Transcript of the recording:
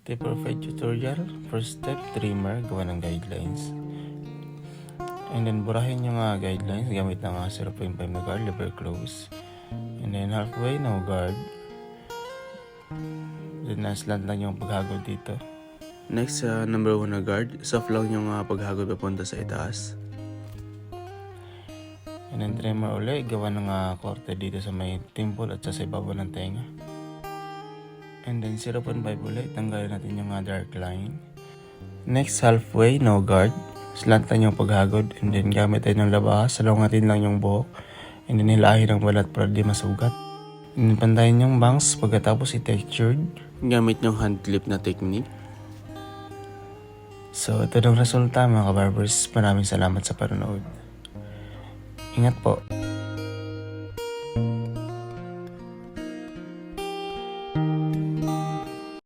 Tip or fade tutorial. First step, trimmer, gawa ng guidelines. And then burahin yung guidelines gamit ng 0.5 na guard, lever close. And then halfway, no guard. Then slant lang yung paghagod dito. Next, number 1 na guard, soft lang yung paghagod papunta sa itaas. And then trimmer ulit, gawa ng korte dito sa may temple at sa ibabaw ng tenga. And then 0.5 ulit, tanggalin natin yung dark line. Next, halfway, no guard. Slant lang yung paghagod, and then gamit tayo ng labahas, salungatin lang yung buhok, and then hilahin ang balat para di masugat. And then pantayin yung bangs pagkatapos i-textured gamit yung hand clip na technique. So ito ang resulta mga kabarbers. Maraming salamat sa panonood. Ingat po.